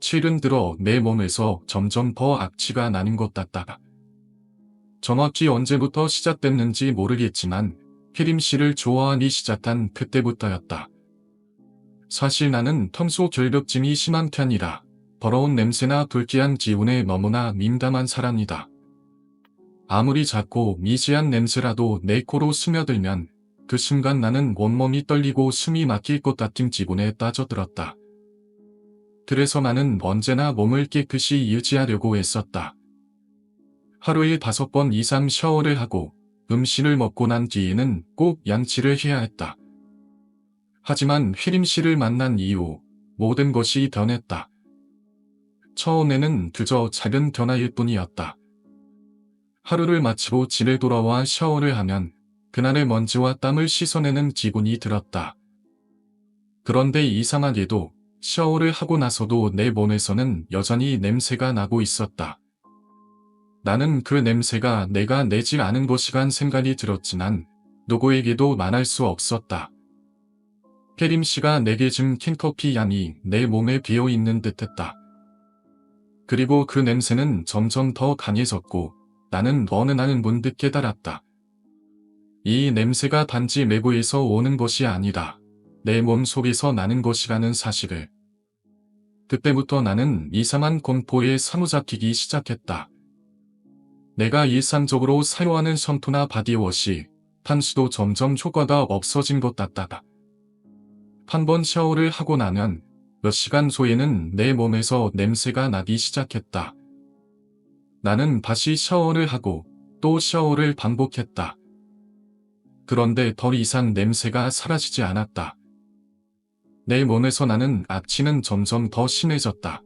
최근 들어 내 몸에서 점점 더 악취가 나는 것 같다. 정확히 언제부터 시작됐는지 모르겠지만 혜림 씨를 좋아하기 시작한 그때부터였다. 사실 나는 평소 결벽증이 심한 편이라 더러운 냄새나 불쾌한 기운에 너무나 민감한 사람이다. 아무리 작고 미세한 냄새라도 내 코로 스며들면 그 순간 나는 온몸이 떨리고 숨이 막힐 것 같은 기분에 빠져들었다. 그래서 나는 언제나 몸을 깨끗이 유지하려고 애썼다. 하루에 5번 이상 샤워를 하고 음식을 먹고 난 뒤에는 꼭 양치를 해야 했다. 하지만 혜림 씨를 만난 이후 모든 것이 변했다. 처음에는 그저 작은 변화일 뿐이었다. 하루를 마치고 집에 돌아와 샤워를 하면 그날의 먼지와 땀을 씻어내는 기분이 들었다. 그런데 이상하게도 샤워를 하고 나서도 내 몸에서는 여전히 냄새가 나고 있었다. 나는 그 냄새가 내가 내지 않은 것이란 생각이 들었지만 누구에게도 말할 수 없었다. 혜림 씨가 내게 준 캔커피 향이 내 몸에 배어있는 듯했다. 그리고 그 냄새는 점점 더 강해졌고 나는 어느 날 문득 깨달았다. 이 냄새가 단지 내부에서 오는 것이 아니라 내 몸 속에서 나는 것이라는 사실을. 그때부터 나는 이상한 공포에 사로잡히기 시작했다. 내가 일상적으로 사용하는 샴푸나 바디워시, 향수도 점점 효과가 없어진 것 같다. 한 번 샤워를 하고 나면 몇 시간 후에는 내 몸에서 냄새가 나기 시작했다. 나는 다시 샤워를 하고 또 샤워를 반복했다. 그런데 더 이상 냄새가 사라지지 않았다. 내 몸에서 나는 악취는 점점 더 심해졌다.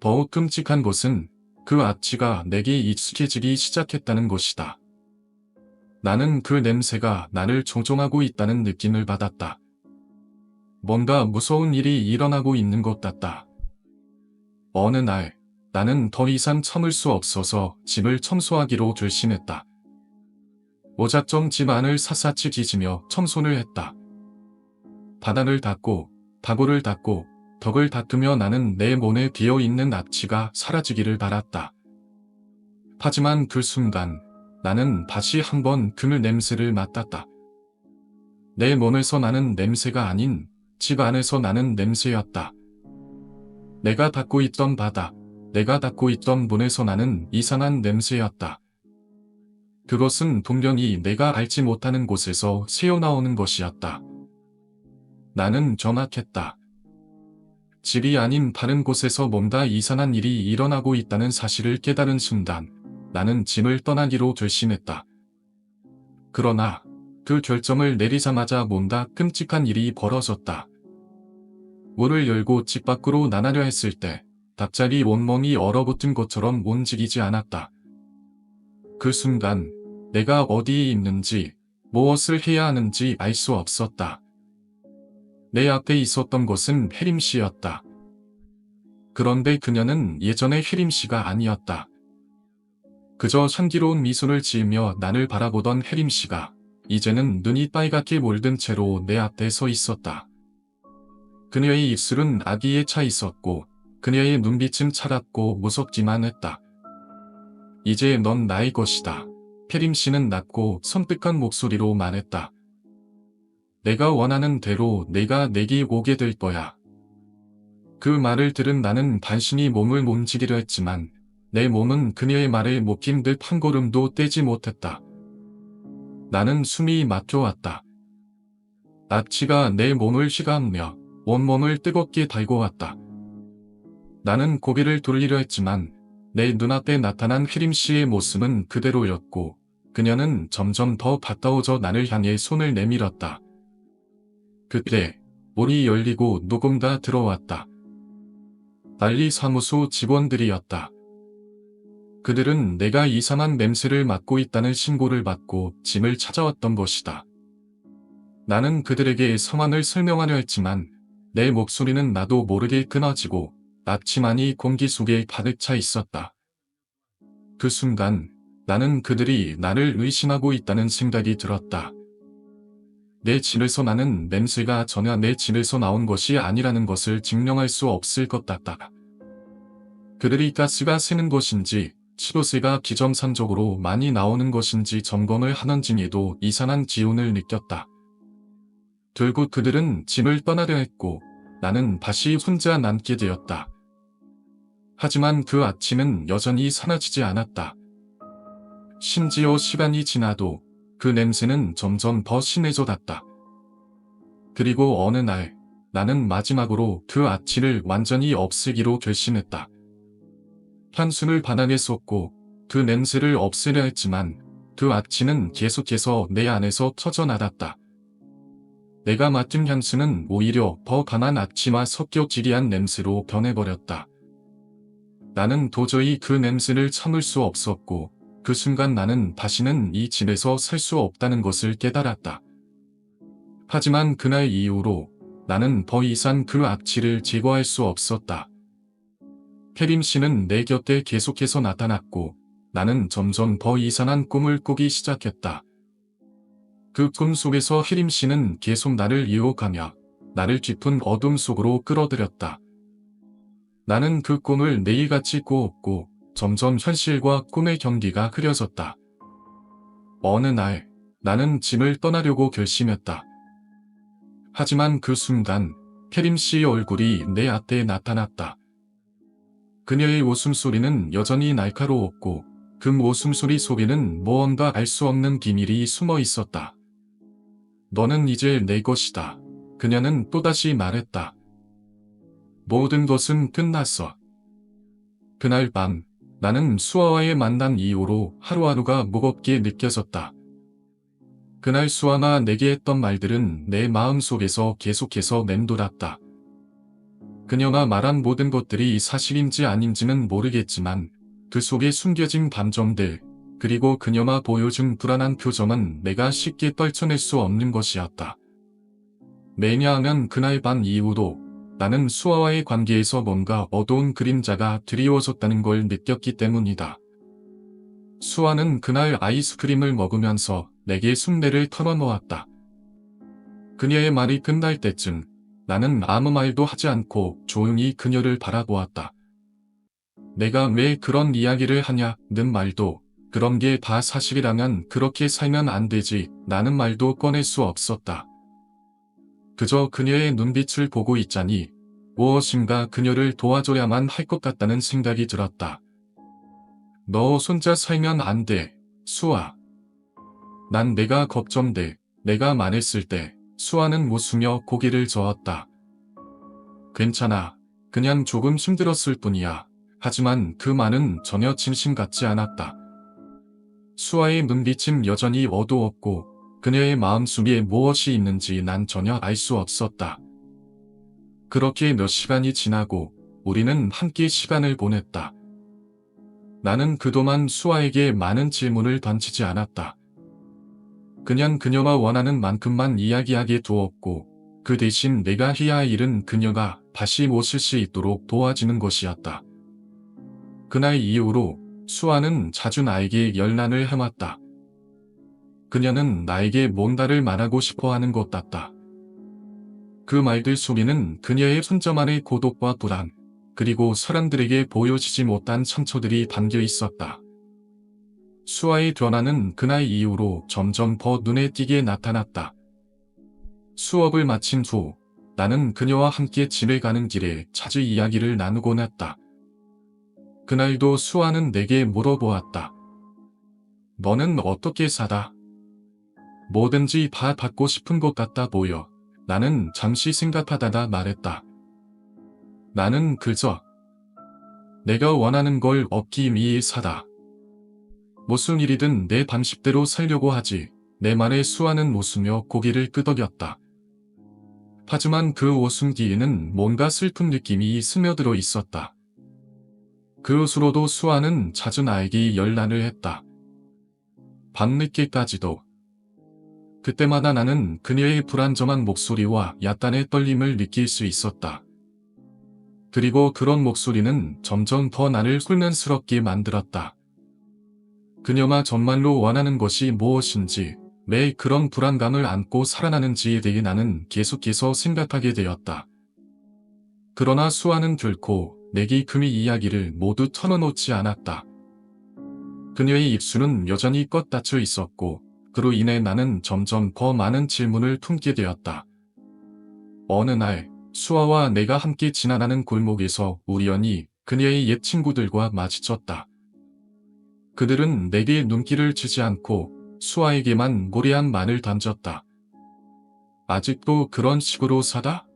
더욱 끔찍한 것은 그 악취가 내게 익숙해지기 시작했다는 것이다. 나는 그 냄새가 나를 조종하고 있다는 느낌을 받았다. 뭔가 무서운 일이 일어나고 있는 것 같다. 어느 날 나는 더 이상 참을 수 없어서 집을 청소하기로 결심했다. 오작정 집 안을 샅샅이 뒤지며 청소를 했다. 바닥을 닦고 바구를 닦고 벽을 닦으며 나는 내 몸에 비어있는 악취가 사라지기를 바랐다. 하지만 그 순간 나는 다시 한번 그물 냄새를 맡았다. 내 몸에서 나는 냄새가 아닌 집 안에서 나는 냄새였다. 내가 닦고 있던 바닥, 내가 닦고 있던 문에서 나는 이상한 냄새였다. 그것은 분명히 내가 알지 못하는 곳에서 새어나오는 것이었다. 나는 정확했다. 집이 아닌 다른 곳에서 뭔가 이상한 일이 일어나고 있다는 사실을 깨달은 순간 나는 집을 떠나기로 결심했다. 그러나 그 결정을 내리자마자 뭔가 끔찍한 일이 벌어졌다. 문을 열고 집 밖으로 나가려 했을 때 갑자기 온몸이 얼어붙은 것처럼 움직이지 않았다. 그 순간 내가 어디에 있는지 무엇을 해야 하는지 알 수 없었다. 내 앞에 있었던 것은 혜림 씨였다. 그런데 그녀는 예전의 혜림 씨가 아니었다. 그저 향기로운 미소를 지으며 나를 바라보던 혜림 씨가 이제는 눈이 빨갛게 물든 채로 내 앞에 서 있었다. 그녀의 입술은 아기에 차 있었고 그녀의 눈빛은 차갑고 무섭기만 했다. 이제 넌 나의 것이다. 혜림 씨는 낮고 섬뜩한 목소리로 말했다. 내가 원하는 대로 내가 내게 오게 될 거야. 그 말을 들은 나는 단순히 몸을 움직이려 했지만 내 몸은 그녀의 말에 묶인 듯 한 걸음도 떼지 못했다. 나는 숨이 막혀왔다. 악취가 내 몸을 휘감으며 온몸을 뜨겁게 달궈왔다. 나는 고개를 돌리려 했지만 내 눈앞에 나타난 혜림 씨의 모습은 그대로였고 그녀는 점점 더 가까워져 나를 향해 손을 내밀었다. 그때 문이 열리고 누군가 들어왔다. 관리사무소 직원들이었다. 그들은 내가 이상한 냄새를 맡고 있다는 신고를 받고 짐을 찾아왔던 것이다. 나는 그들에게 상황을 설명하려 했지만 내 목소리는 나도 모르게 끊어지고 악취만이 공기 속에 가득 차 있었다. 그 순간 나는 그들이 나를 의심하고 있다는 생각이 들었다. 내 진에서 나는 냄새가 전혀 내 진에서 나온 것이 아니라는 것을 증명할 수 없을 것 같다. 그들이 가스가 새는 것인지 치료세가 비정상적으로 많이 나오는 것인지 점검을 하는 중에도 이상한 기운을 느꼈다. 결국 그들은 짐을 떠나려 했고 나는 다시 혼자 남게 되었다. 하지만 그 아침은 여전히 사라지지 않았다. 심지어 시간이 지나도 그 냄새는 점점 더 심해져 갔다. 그리고 어느 날 나는 마지막으로 그 아치를 완전히 없애기로 결심했다. 향수를 바닥에 쏟고 그 냄새를 없애려 했지만 그 아치는 계속해서 내 안에서 터져나갔다. 내가 맡은 향수는 오히려 더 강한 아치와 섞여 지리한 냄새로 변해버렸다. 나는 도저히 그 냄새를 참을 수 없었고 그 순간 나는 다시는 이 집에서 살 수 없다는 것을 깨달았다. 하지만 그날 이후로 나는 더 이상 그 악취를 제거할 수 없었다. 캐림 씨는 내 곁에 계속해서 나타났고 나는 점점 더 이상한 꿈을 꾸기 시작했다. 그 꿈 속에서 캐림 씨는 계속 나를 유혹하며 나를 깊은 어둠 속으로 끌어들였다. 나는 그 꿈을 매일같이 꾸었고 점점 현실과 꿈의 경계가 흐려졌다. 어느 날 나는 집을 떠나려고 결심했다. 하지만 그 순간 캐림 씨의 얼굴이 내 앞에 나타났다. 그녀의 웃음소리는 여전히 날카로웠고 그 웃음소리 속에는 무언가 알 수 없는 비밀이 숨어 있었다. 너는 이제 내 것이다. 그녀는 또다시 말했다. 모든 것은 끝났어. 그날 밤 나는 수아와의 만남 이후로 하루하루가 무겁게 느껴졌다. 그날 수아가 내게 했던 말들은 내 마음속에서 계속해서 맴돌았다. 그녀가 말한 모든 것들이 사실인지 아닌지는 모르겠지만 그 속에 숨겨진 감정들 그리고 그녀가 보여준 불안한 표정은 내가 쉽게 떨쳐낼 수 없는 것이었다. 왜냐하면 그날 밤 이후로 나는 수아와의 관계에서 뭔가 어두운 그림자가 드리워졌다는 걸 느꼈기 때문이다. 수아는 그날 아이스크림을 먹으면서 내게 순매를 털어놓았다. 그녀의 말이 끝날 때쯤 나는 아무 말도 하지 않고 조용히 그녀를 바라보았다. 내가 왜 그런 이야기를 하냐는 말도 그런 게 다 사실이라면 그렇게 살면 안 되지 라는 말도 꺼낼 수 없었다. 그저 그녀의 눈빛을 보고 있자니 무엇인가 그녀를 도와줘야만 할 것 같다는 생각이 들었다. 너 혼자 살면 안 돼, 수아. 난 내가 걱정돼. 내가 말했을 때 수아는 웃으며 고개를 저었다. 괜찮아. 그냥 조금 힘들었을 뿐이야. 하지만 그 말은 전혀 진심 같지 않았다. 수아의 눈빛은 여전히 어두웠고 그녀의 마음속에 무엇이 있는지 난 전혀 알 수 없었다. 그렇게 몇 시간이 지나고 우리는 함께 시간을 보냈다. 나는 그동안 수아에게 많은 질문을 던지지 않았다. 그냥 그녀가 원하는 만큼만 이야기하게 두었고 그 대신 내가 해야 할 일은 그녀가 다시 웃을 수 있도록 도와주는 것이었다. 그날 이후로 수아는 자주 나에게 연락을 해왔다. 그녀는 나에게 뭔가를 말하고 싶어하는 것 같다. 그 말들 속에는 그녀의 혼자만의 고독과 불안, 그리고 사람들에게 보여지지 못한 상처들이 담겨 있었다. 수아의 변화는 그날 이후로 점점 더 눈에 띄게 나타났다. 수업을 마친 후 나는 그녀와 함께 집에 가는 길에 자주 이야기를 나누곤 했다. 그날도 수아는 내게 물어보았다. 너는 어떻게 살아? 뭐든지 다 받고 싶은 것 같아 보여. 나는 잠시 생각하다가 말했다. 나는 그저 내가 원하는 걸 얻기 위해 살아. 무슨 일이든 내 방식대로 살려고 하지. 내 말에 수아는 웃으며 고개를 끄덕였다. 하지만 그 웃음 뒤에는 뭔가 슬픈 느낌이 스며들어 있었다. 그 후로도 수아는 자주 나에게 연락을 했다. 밤늦게까지도. 그때마다 나는 그녀의 불안정한 목소리와 약간의 떨림을 느낄 수 있었다. 그리고 그런 목소리는 점점 더 나를 훈련스럽게 만들었다. 그녀가 정말로 원하는 것이 무엇인지, 왜 그런 불안감을 안고 살아나는지에 대해 나는 계속해서 생각하게 되었다. 그러나 수아는 결코 내게 금의 이야기를 모두 털어놓지 않았다. 그녀의 입술은 여전히 껏 닫혀 있었고 그로 인해 나는 점점 더 많은 질문을 품게 되었다. 어느 날 수아와 내가 함께 지나가는 골목에서 우연히 그녀의 옛 친구들과 마주쳤다. 그들은 내게 눈길을 주지 않고 수아에게만 무례한 말을 던졌다. 아직도 그런 식으로 사다?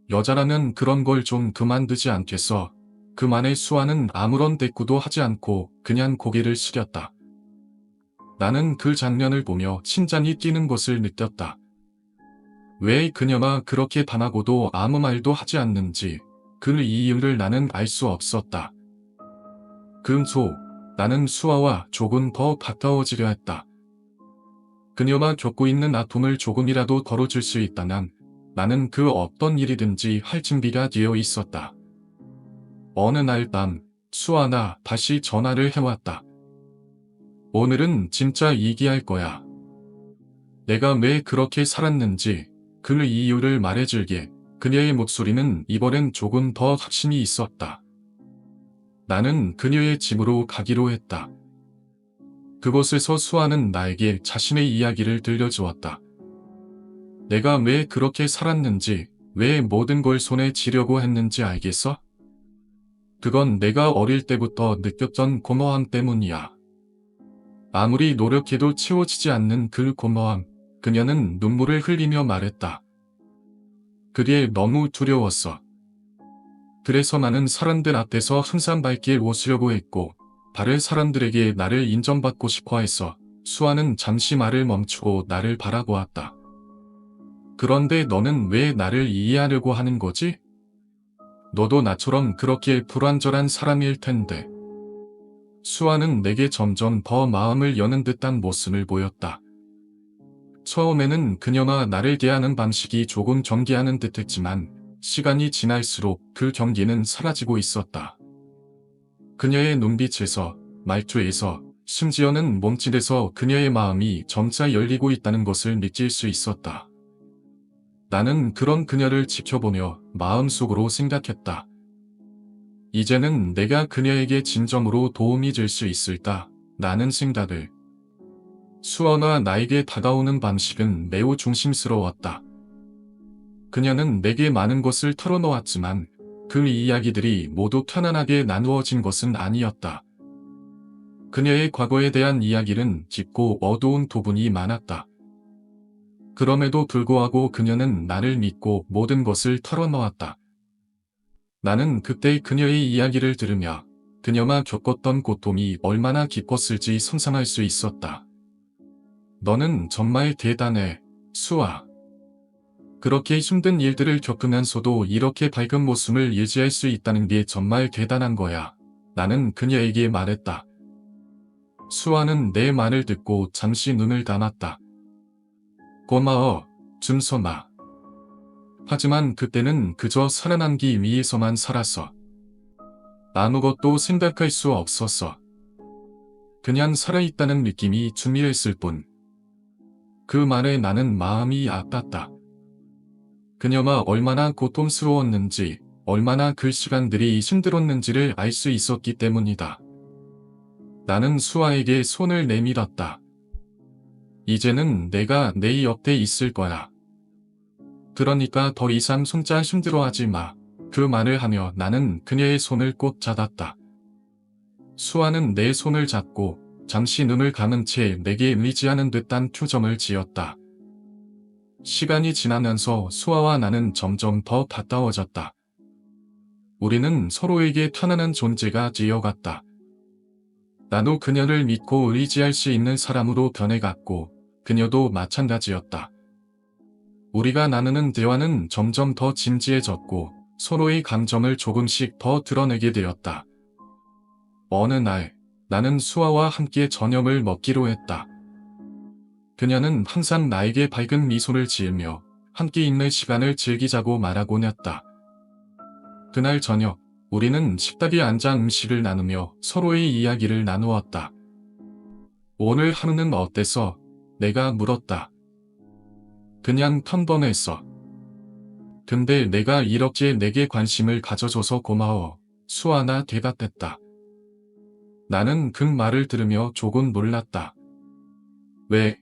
여자라면 그런 걸 좀 그만두지 않겠어. 그 말에 수아는 아무런 대꾸도 하지 않고 그냥 고개를 숙였다. 나는 그 장면을 보며 심장이 뛰는 것을 느꼈다. 왜 그녀가 그렇게 반하고도 아무 말도 하지 않는지 그 이유를 나는 알 수 없었다. 금소, 나는 수아와 조금 더 가까워지려 했다. 그녀가 겪고 있는 아픔을 조금이라도 덜어줄 수 있다면 나는 그 어떤 일이든지 할 준비가 되어 있었다. 어느 날 밤, 수아나 다시 전화를 해왔다. 오늘은 진짜 얘기할 거야. 내가 왜 그렇게 살았는지 그 이유를 말해줄게. 그녀의 목소리는 이번엔 조금 더 확신이 있었다. 나는 그녀의 집으로 가기로 했다. 그곳에서 수아는 나에게 자신의 이야기를 들려주었다. 내가 왜 그렇게 살았는지, 왜 모든 걸 손에 쥐려고 했는지 알겠어? 그건 내가 어릴 때부터 느꼈던 고마움 때문이야. 아무리 노력해도 채워지지 않는 그 고마움, 그녀는 눈물을 흘리며 말했다. 그게 너무 두려웠어. 그래서 나는 사람들 앞에서 항상 밝게 웃으려고 했고, 다른 사람들에게 나를 인정받고 싶어 했어. 수아는 잠시 말을 멈추고 나를 바라보았다. 그런데 너는 왜 나를 이해하려고 하는 거지? 너도 나처럼 그렇게 불완전한 사람일 텐데. 수아는 내게 점점 더 마음을 여는 듯한 모습을 보였다. 처음에는 그녀가 나를 대하는 방식이 조금 경계하는 듯했지만 시간이 지날수록 그 경계는 사라지고 있었다. 그녀의 눈빛에서, 말투에서, 심지어는 몸짓에서 그녀의 마음이 점차 열리고 있다는 것을 느낄 수 있었다. 나는 그런 그녀를 지켜보며 마음속으로 생각했다. 이제는 내가 그녀에게 진정으로 도움이 될 수 있을까? 라는 생각을. 수아가 나에게 다가오는 방식은 매우 조심스러웠다. 그녀는 내게 많은 것을 털어놓았지만 그 이야기들이 모두 편안하게 나누어진 것은 아니었다. 그녀의 과거에 대한 이야기는 깊고 어두운 부분이 많았다. 그럼에도 불구하고 그녀는 나를 믿고 모든 것을 털어놓았다. 나는 그때 그녀의 이야기를 들으며 그녀가 겪었던 고통이 얼마나 깊었을지 상상할 수 있었다. 너는 정말 대단해, 수아. 그렇게 힘든 일들을 겪으면서도 이렇게 밝은 모습을 유지할 수 있다는 게 정말 대단한 거야. 나는 그녀에게 말했다. 수아는 내 말을 듣고 잠시 눈을 감았다. 고마워, 준서마. 하지만 그때는 그저 살아남기 위해서만 살았어. 아무것도 생각할 수 없었어. 그냥 살아있다는 느낌이 중요했을 뿐. 그 말에 나는 마음이 아팠다. 그녀가 얼마나 고통스러웠는지, 얼마나 그 시간들이 힘들었는지를 알 수 있었기 때문이다. 나는 수아에게 손을 내밀었다. 이제는 내가 네 옆에 있을 거야. 그러니까 더 이상 손자 힘들어하지 마. 그 말을 하며 나는 그녀의 손을 꼭 잡았다. 수아는 내 손을 잡고 잠시 눈을 감은 채 내게 의지하는 듯한 표정을 지었다. 시간이 지나면서 수아와 나는 점점 더 가까워졌다. 우리는 서로에게 편안한 존재가 되어갔다. 나도 그녀를 믿고 의지할 수 있는 사람으로 변해갔고 그녀도 마찬가지였다. 우리가 나누는 대화는 점점 더 진지해졌고 서로의 감정을 조금씩 더 드러내게 되었다. 어느 날 나는 수아와 함께 저녁을 먹기로 했다. 그녀는 항상 나에게 밝은 미소를 지으며 함께 있는 시간을 즐기자고 말하곤 했다. 그날 저녁 우리는 식탁에 앉아 음식을 나누며 서로의 이야기를 나누었다. 오늘 하루는 어땠어? 내가 물었다. 그냥 평범했어. 근데 내가 이렇게 내게 관심을 가져줘서 고마워. 수아나 대답했다. 나는 그 말을 들으며 조금 놀랐다. 왜?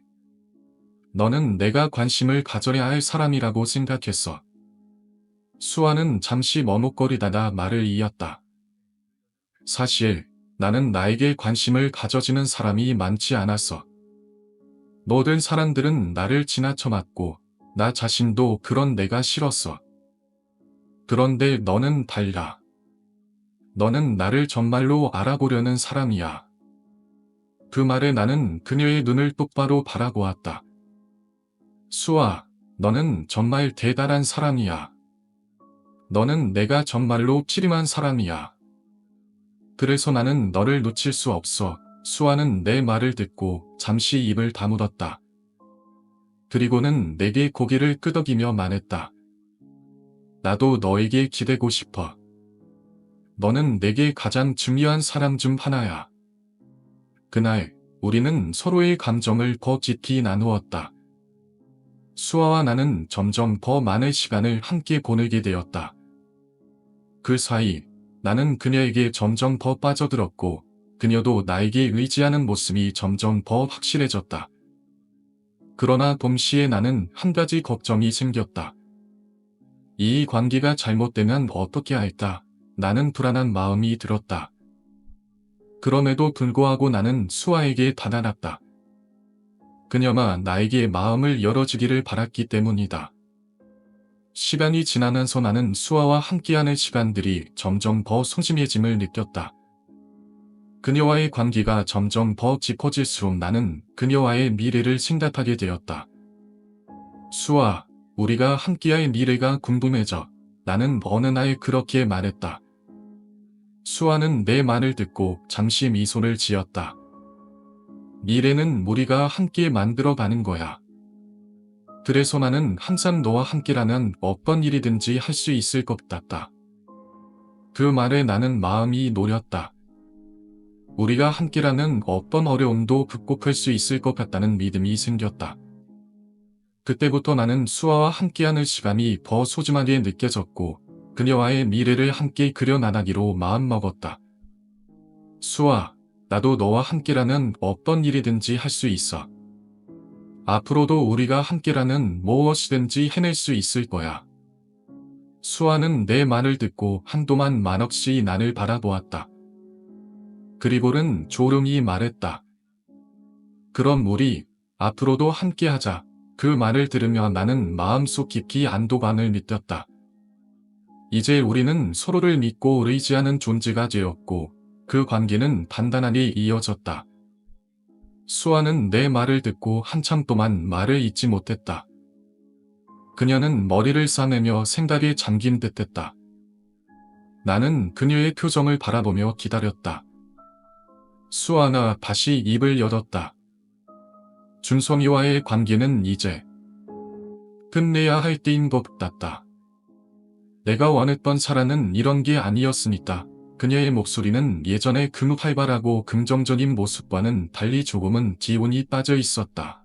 너는 내가 관심을 가져야 할 사람이라고 생각했어. 수아는 잠시 머뭇거리다가 말을 이었다. 사실 나는 나에게 관심을 가져주는 사람이 많지 않았어. 모든 사람들은 나를 지나쳐봤고 나 자신도 그런 내가 싫었어. 그런데 너는 달라. 너는 나를 정말로 알아보려는 사람이야. 그 말에 나는 그녀의 눈을 똑바로 바라보았다. 수아, 너는 정말 대단한 사람이야. 너는 내가 정말로 필요한 사람이야. 그래서 나는 너를 놓칠 수 없어. 수아는 내 말을 듣고 잠시 입을 다물었다. 그리고는 내게 고개를 끄덕이며 말했다. 나도 너에게 기대고 싶어. 너는 내게 가장 중요한 사람 중 하나야. 그날 우리는 서로의 감정을 더 깊이 나누었다. 수아와 나는 점점 더 많은 시간을 함께 보내게 되었다. 그 사이 나는 그녀에게 점점 더 빠져들었고 그녀도 나에게 의지하는 모습이 점점 더 확실해졌다. 그러나 동시에 나는 한 가지 걱정이 생겼다. 이 관계가 잘못되면 어떻게 할까? 나는 불안한 마음이 들었다. 그럼에도 불구하고 나는 수아에게 다가갔다. 그녀가 나에게 마음을 열어주기를 바랐기 때문이다. 시간이 지나면서 나는 수아와 함께하는 시간들이 점점 더 소심해짐을 느꼈다. 그녀와의 관계가 점점 더 깊어질수록 나는 그녀와의 미래를 생각하게 되었다. 수아, 우리가 함께할 미래가 궁금해져. 나는 어느 날 그렇게 말했다. 수아는 내 말을 듣고 잠시 미소를 지었다. 미래는 우리가 함께 만들어가는 거야. 그래서 나는 항상 너와 함께라면 어떤 일이든지 할 수 있을 것 같다. 그 말에 나는 마음이 놓였다. 우리가 함께라면 어떤 어려움도 극복할 수 있을 것 같다는 믿음이 생겼다. 그때부터 나는 수아와 함께하는 시간이 더 소중하게 느껴졌고 그녀와의 미래를 함께 그려나가기로 마음먹었다. 수아, 나도 너와 함께라면 어떤 일이든지 할 수 있어. 앞으로도 우리가 함께라면 무엇이든지 해낼 수 있을 거야. 수아는 내 말을 듣고 한동안 말없이 나를 바라보았다. 그리고는 조용히 말했다. 그럼 우리 앞으로도 함께하자. 그 말을 들으며 나는 마음속 깊이 안도감을 느꼈다. 이제 우리는 서로를 믿고 의지하는 존재가 되었고 그 관계는 단단하게 이어졌다. 수아는 내 말을 듣고 한참 동안 말을 잇지 못했다. 그녀는 머리를 싸매며 생각에 잠긴 듯했다. 나는 그녀의 표정을 바라보며 기다렸다. 수아가 다시 입을 열었다. 준성이와의 관계는 이제 끝내야 할 때인 것 같다. 내가 원했던 사랑은 이런 게 아니었으니까. 그녀의 목소리는 예전의 그 활발하고 긍정적인 모습과는 달리 조금은 기운이 빠져 있었다.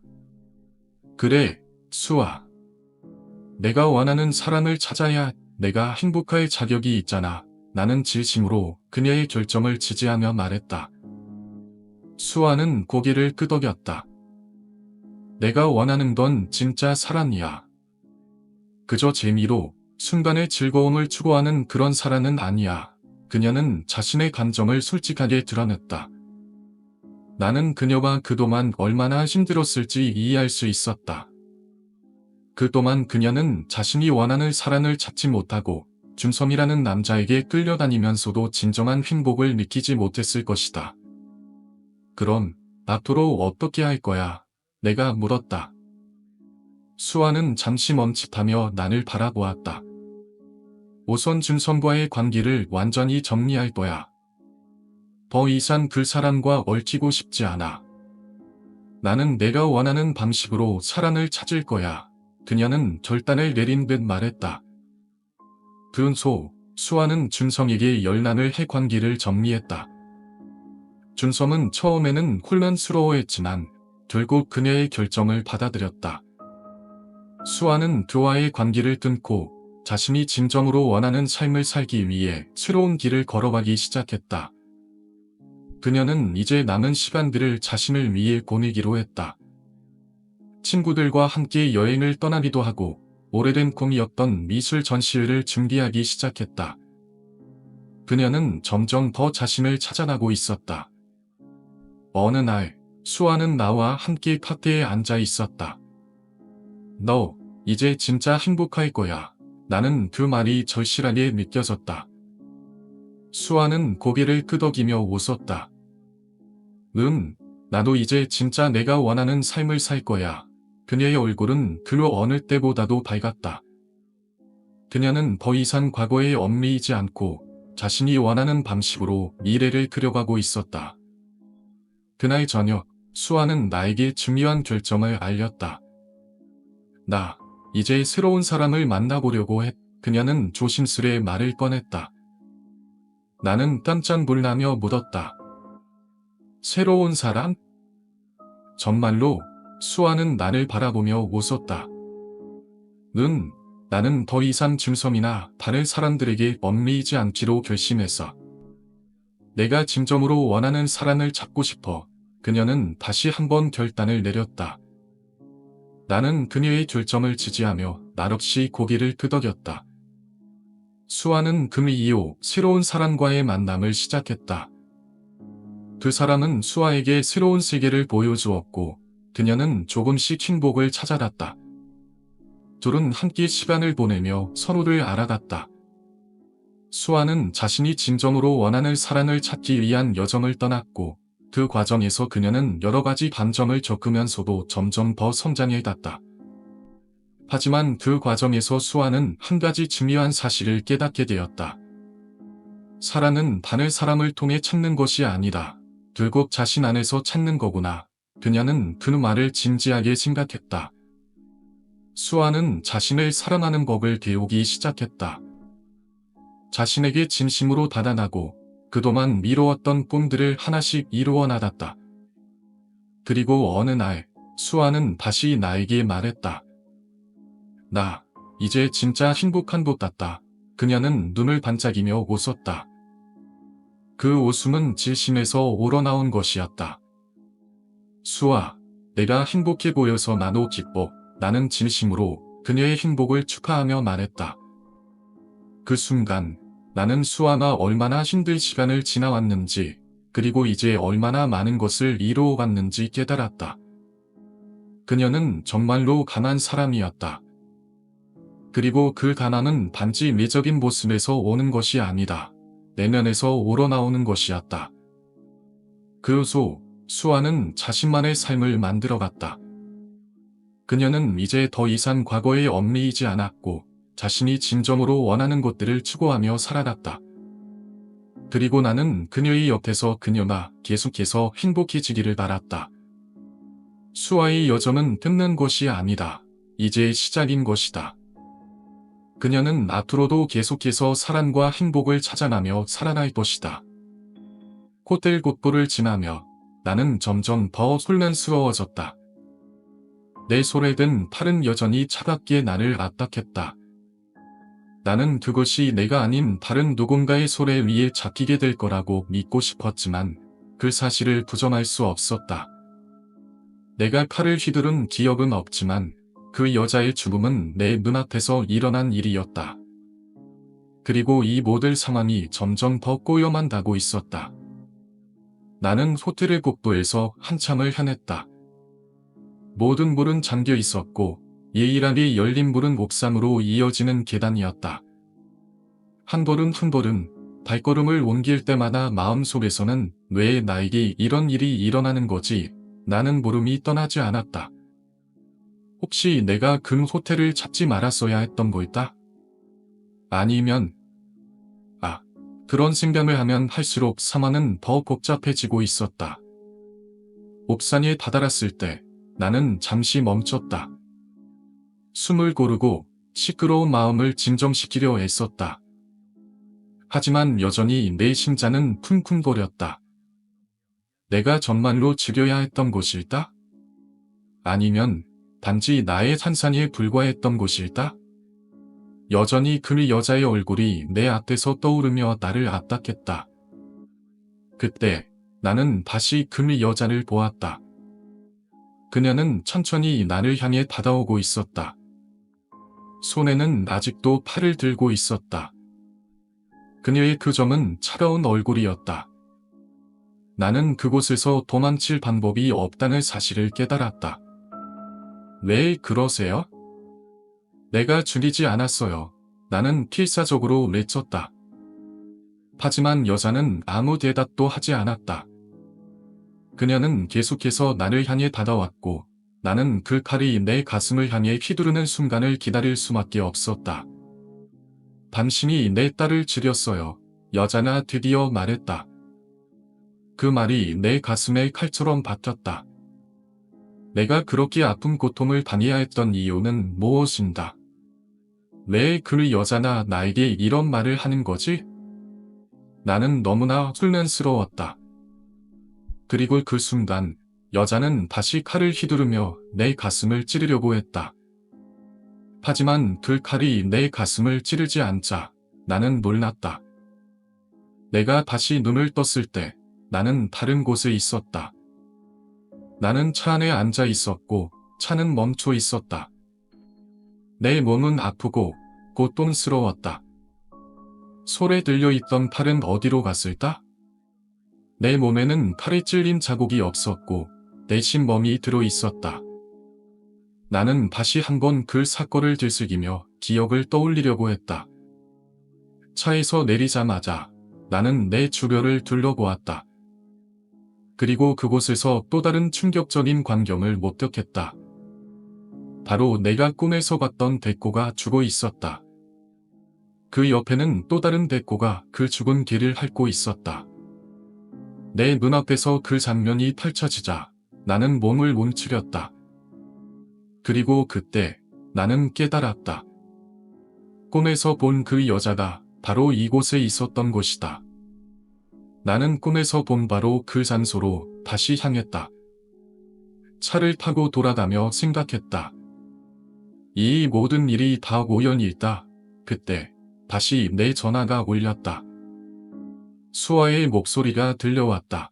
그래, 수아. 내가 원하는 사랑을 찾아야 내가 행복할 자격이 있잖아. 나는 진심으로 그녀의 결정을 지지하며 말했다. 수아는 고개를 끄덕였다. 내가 원하는 건 진짜 사랑이야. 그저 재미로 순간의 즐거움을 추구하는 그런 사랑은 아니야. 그녀는 자신의 감정을 솔직하게 드러냈다. 나는 그녀가 그동안 얼마나 힘들었을지 이해할 수 있었다. 그동안 그녀는 자신이 원하는 사랑을 찾지 못하고 준섬이라는 남자에게 끌려다니면서도 진정한 행복을 느끼지 못했을 것이다. 그럼 앞으로 어떻게 할 거야? 내가 물었다. 수아는 잠시 멈칫하며 나를 바라보았다. 우선 준섬과의 관계를 완전히 정리할 거야. 더 이상 그 사람과 얽히고 싶지 않아. 나는 내가 원하는 방식으로 사랑을 찾을 거야. 그녀는 결단을 내린 듯 말했다. 수아는 준섬에게 연락을 해 관계를 정리했다. 준섬은 처음에는 혼란스러워했지만 결국 그녀의 결정을 받아들였다. 수아는 그와의 관계를 끊고 자신이 진정으로 원하는 삶을 살기 위해 새로운 길을 걸어가기 시작했다. 그녀는 이제 남은 시간들을 자신을 위해 보내기로 했다. 친구들과 함께 여행을 떠나기도 하고 오래된 꿈이었던 미술 전시회를 준비하기 시작했다. 그녀는 점점 더 자신을 찾아가고 있었다. 어느 날, 수아는 나와 함께 카페에 앉아 있었다. 너, 이제 진짜 행복할 거야. 나는 그 말이 절실하게 느껴졌다. 수아는 고개를 끄덕이며 웃었다. 나도 이제 진짜 내가 원하는 삶을 살 거야. 그녀의 얼굴은 그 어느 때보다도 밝았다. 그녀는 더 이상 과거에 얽매이지 않고 자신이 원하는 방식으로 미래를 그려가고 있었다. 그날 저녁, 수아는 나에게 중요한 결정을 알렸다. 나, 이제 새로운 사람을 만나보려고 해. 그녀는 조심스레 말을 꺼냈다. 나는 깜짝 놀라며 묻었다. 새로운 사람? 정말로? 수아는 나를 바라보며 웃었다. 나는 더 이상 준섬이나 다른 사람들에게 얽매이지 않기로 결심했어. 내가 진정으로 원하는 사람을 찾고 싶어. 그녀는 다시 한번 결단을 내렸다. 나는 그녀의 결정을 지지하며 말없이 고개를 끄덕였다. 수아는 그 이후 새로운 사람과의 만남을 시작했다. 그 사람은 수아에게 새로운 세계를 보여주었고 그녀는 조금씩 행복을 찾아갔다. 둘은 함께 시간을 보내며 서로를 알아갔다. 수아는 자신이 진정으로 원하는 사랑을 찾기 위한 여정을 떠났고 그 과정에서 그녀는 여러 가지 감정을 겪으면서도 점점 더 성장해갔다. 하지만 그 과정에서 수아는 한 가지 중요한 사실을 깨닫게 되었다. 사랑은 다른 사람을 통해 찾는 것이 아니다. 결국 자신 안에서 찾는 거구나. 그녀는 그 말을 진지하게 생각했다. 수아는 자신을 사랑하는 법을 배우기 시작했다. 자신에게 진심으로 다가가고 그동안 미루었던 꿈들을 하나씩 이루어 나갔다. 그리고 어느 날 수아는 다시 나에게 말했다. 나, 이제 진짜 행복한 것 같다. 그녀는 눈을 반짝이며 웃었다. 그 웃음은 진심에서 우러나온 것이었다. 수아, 내가 행복해 보여서 나도 기뻐. 나는 진심으로 그녀의 행복을 축하하며 말했다. 그 순간 나는 수아가 얼마나 힘든 시간을 지나왔는지 그리고 이제 얼마나 많은 것을 이루어갔는지 깨달았다. 그녀는 정말로 강한 사람이었다. 그리고 그 가난은 단지 외적인 모습에서 오는 것이 아니다. 내면에서 우러나오는 것이었다. 그 후 수아는 자신만의 삶을 만들어갔다. 그녀는 이제 더 이상 과거에 얽매이지 않았고 자신이 진정으로 원하는 것들을 추구하며 살아갔다. 그리고 나는 그녀의 옆에서 그녀가 계속해서 행복해지기를 바랐다. 수아의 여정은 끝난 것이 아니다. 이제 시작인 것이다. 그녀는 앞으로도 계속해서 사랑과 행복을 찾아가며 살아갈 것이다. 호텔 곳곳을 지나며 나는 점점 더 혼란스러워졌다. 내 손에 든 팔은 여전히 차갑게 나를 압박했다. 나는 그것이 내가 아닌 다른 누군가의 손에 위에 잡히게 될 거라고 믿고 싶었지만 그 사실을 부정할 수 없었다. 내가 칼을 휘두른 기억은 없지만 그 여자의 죽음은 내 눈앞에서 일어난 일이었다. 그리고 이 모든 상황이 점점 더 꼬여만 가고 있었다. 나는 호텔의 복도에서 한참을 헤맸다. 모든 문은 잠겨 있었고 예일하게 열린 문은 옥상으로 이어지는 계단이었다. 한 걸음 한 걸음 발걸음을 옮길 때마다 마음속에서는 왜 나에게 이런 일이 일어나는 거지? 나는 물음이 떠나지 않았다. 혹시 내가 그 호텔을 찾지 말았어야 했던 걸까? 아니면 그런 생각을 하면 할수록 상황은 더 복잡해지고 있었다. 옥상에 다다랐을 때 나는 잠시 멈췄다. 숨을 고르고 시끄러운 마음을 진정시키려 애썼다. 하지만 여전히 내 심장은 쿵쿵거렸다. 내가 정말로 죽여야 했던 것일까? 아니면 단지 나의 산산이에 불과했던 것일까? 여전히 그 여자의 얼굴이 내 앞에서 떠오르며 나를 압박했다. 그때 나는 다시 그 여자를 보았다. 그녀는 천천히 나를 향해 다가오고 있었다. 손에는 아직도 팔을 들고 있었다. 그녀의 그 점은 차가운 얼굴이었다. 나는 그곳에서 도망칠 방법이 없다는 사실을 깨달았다. 왜 그러세요? 내가 죽이지 않았어요. 나는 필사적으로 외쳤다. 하지만 여자는 아무 대답도 하지 않았다. 그녀는 계속해서 나를 향해 다가왔고 나는 그 칼이 내 가슴을 향해 휘두르는 순간을 기다릴 수밖에 없었다. 당신이 내 딸을 죽였어요. 여자가 드디어 말했다. 그 말이 내 가슴에 칼처럼 박혔다. 내가 그렇게 아픈 고통을 당해야 했던 이유는 무엇인가? 왜 그 여자가 나에게 이런 말을 하는 거지? 나는 너무나 혼란스러웠다. 그리고 그 순간 여자는 다시 칼을 휘두르며 내 가슴을 찌르려고 했다. 하지만 그 칼이 내 가슴을 찌르지 않자 나는 놀랐다. 내가 다시 눈을 떴을 때 나는 다른 곳에 있었다. 나는 차 안에 앉아 있었고 차는 멈춰 있었다. 내 몸은 아프고 고통스러웠다. 손에 들려있던 팔은 어디로 갔을까? 내 몸에는 칼에 찔린 자국이 없었고 대신 멍이 들어 있었다. 나는 다시 한번 그 사건을 들썩이며 기억을 떠올리려고 했다. 차에서 내리자마자 나는 내 주변을 둘러보았다. 그리고 그곳에서 또 다른 충격적인 광경을 목격했다. 바로 내가 꿈에서 봤던 대꼬가 죽어 있었다. 그 옆에는 또 다른 대꼬가 그 죽은 개를 핥고 있었다. 내 눈앞에서 그 장면이 펼쳐지자 나는 몸을 움츠렸다. 그리고 그때 나는 깨달았다. 꿈에서 본 그 여자가 바로 이곳에 있었던 것이다. 나는 꿈에서 본 바로 그 장소로 다시 향했다. 차를 타고 돌아가며 생각했다. 이 모든 일이 다 우연일까? 그때 다시 내 전화가 울렸다. 수아의 목소리가 들려왔다.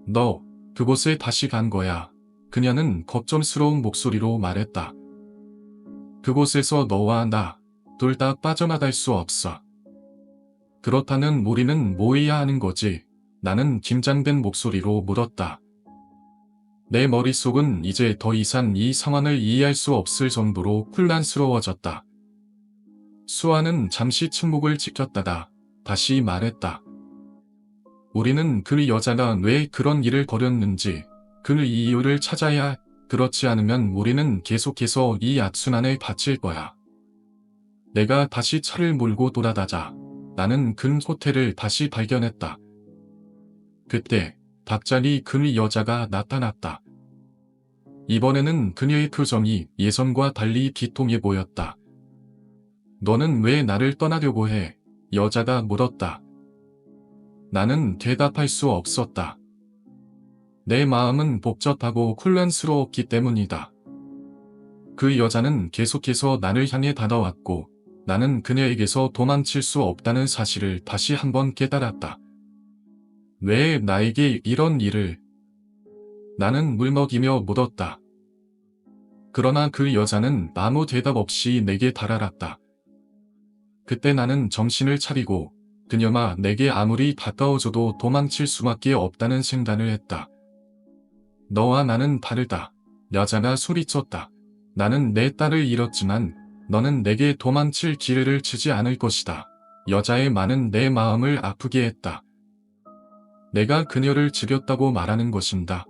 너 그곳에 다시 간 거야. 그녀는 걱정스러운 목소리로 말했다. 그곳에서 너와 나 둘 다 빠져나갈 수 없어. 그렇다면 우리는 뭐 해야 하는 거지? 나는 긴장된 목소리로 물었다. 내 머릿속은 이제 더 이상 이 상황을 이해할 수 없을 정도로 혼란스러워졌다. 수아는 잠시 침묵을 지켰다가 다시 말했다. 우리는 그 여자가 왜 그런 일을 벌였는지 그 이유를 찾아야 해. 그렇지 않으면 우리는 계속해서 이 악순환에 갇힐 거야. 내가 다시 차를 몰고 돌아가자 나는 근 호텔을 다시 발견했다. 그때 갑자기 그 여자가 나타났다. 이번에는 그녀의 표정이 예전과 달리 비통해 보였다. 너는 왜 나를 떠나려고 해? 여자가 물었다. 나는 대답할 수 없었다. 내 마음은 복잡하고 혼란스러웠기 때문이다. 그 여자는 계속해서 나를 향해 다가왔고 나는 그녀에게서 도망칠 수 없다는 사실을 다시 한번 깨달았다. 왜 나에게 이런 일을? 나는 물먹이며 물었다. 그러나 그 여자는 아무 대답 없이 내게 달아났다. 그때 나는 정신을 차리고 그녀가 내게 아무리 가까워져도 도망칠 수밖에 없다는 생각을 했다. 너와 나는 다르다. 여자가 소리쳤다. 나는 내 딸을 잃었지만 너는 내게 도망칠 기회를 주지 않을 것이다. 여자의 말은 내 마음을 아프게 했다. 내가 그녀를 죽였다고 말하는 것인가?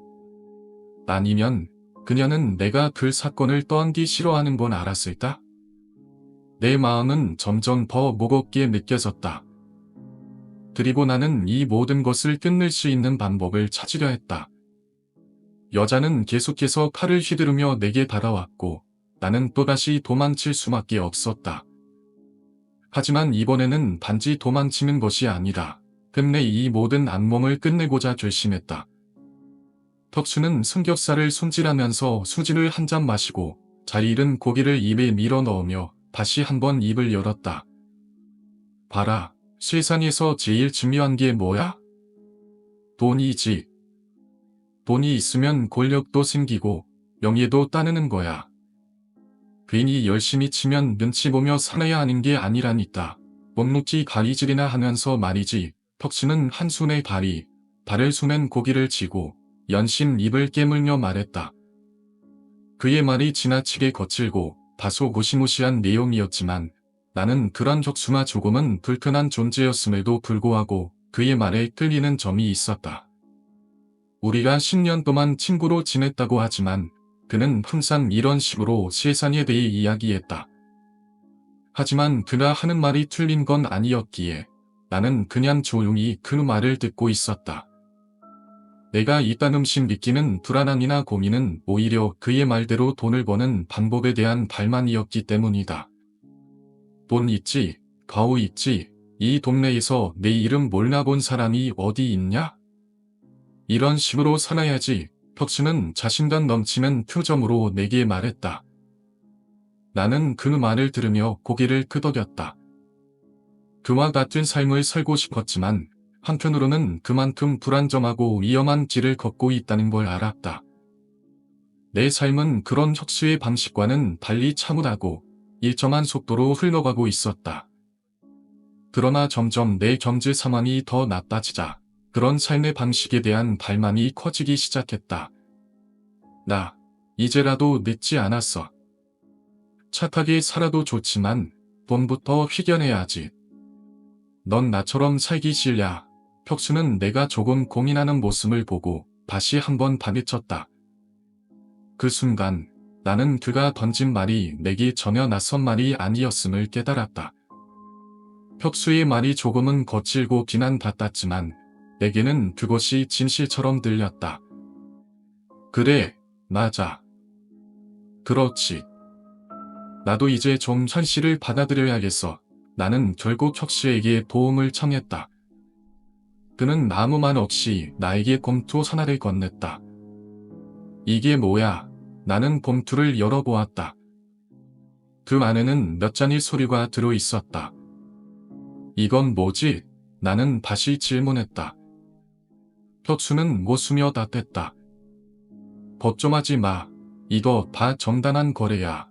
아니면 그녀는 내가 그 사건을 떠안기 싫어하는 건 알았을까? 내 마음은 점점 더 무겁게 느껴졌다. 그리고 나는 이 모든 것을 끝낼 수 있는 방법을 찾으려 했다. 여자는 계속해서 칼을 휘두르며 내게 다가왔고 나는 또다시 도망칠 수밖에 없었다. 하지만 이번에는 단지 도망치는 것이 아니라 끝내 이 모든 악몽을 끝내고자 결심했다. 덕수는 삼겹살을 손질하면서 수진을 한 잔 마시고 잘 익은 고기를 입에 밀어 넣으며 다시 한번 입을 열었다. 봐라, 세상에서 제일 중요한 게 뭐야? 돈이지. 돈이 있으면 권력도 생기고 명예도 따르는 거야. 괜히 열심히 치면 눈치 보며 살아야 하는 게 아니라니까. 먹먹지 가리질이나 하면서 말이지. 덕수는 한 손에 발을 수면 고기를 쥐고 연신 입을 깨물며 말했다. 그의 말이 지나치게 거칠고 다소 무시무시한 내용이었지만 나는 그런 덕수가 조금은 불편한 존재였음에도 불구하고 그의 말에 끌리는 점이 있었다. 우리가 10년 동안 친구로 지냈다고 하지만 그는 항상 이런 식으로 세상에 대해 이야기했다. 하지만 그가 하는 말이 틀린 건 아니었기에 나는 그냥 조용히 그 말을 듣고 있었다. 내가 이딴 음식 믿기는 불안함이나 고민은 오히려 그의 말대로 돈을 버는 방법에 대한 발만이었기 때문이다. 돈 있지, 가오 있지, 이 동네에서 내 이름 몰라본 사람이 어디 있냐? 이런 식으로 살아야지. 덕수는 자신감 넘치는 표정으로 내게 말했다. 나는 그 말을 들으며 고개를 끄덕였다. 그와 같은 삶을 살고 싶었지만 한편으로는 그만큼 불안정하고 위험한 길을 걷고 있다는 걸 알았다. 내 삶은 그런 덕수의 방식과는 달리 차분하고 일정한 속도로 흘러가고 있었다. 그러나 점점 내 경제 상황이 더 나빠지자 그런 삶의 방식에 대한 발만이 커지기 시작했다. 나, 이제라도 늦지 않았어. 착하게 살아도 좋지만 돈부터 휘겨내야지. 넌 나처럼 살기 싫냐? 덕수는 내가 조금 고민하는 모습을 보고 다시 한번 다그쳤다. 그 순간 나는 그가 던진 말이 내게 전혀 낯선 말이 아니었음을 깨달았다. 덕수의 말이 조금은 거칠고 비난받았지만 내게는 그것이 진실처럼 들렸다. 그래, 맞아. 그렇지. 나도 이제 좀 현실을 받아들여야겠어. 나는 결국 덕수에게 도움을 청했다. 그는 아무 말 없이 나에게 봉투 하나를 건넸다. 이게 뭐야? 나는 봉투를 열어보았다. 그 안에는 몇 장의 서류가 들어있었다. 이건 뭐지? 나는 다시 질문했다. 덕수는 웃으며 답했다. 걱정하지 마. 이거 다 정당한 거래야.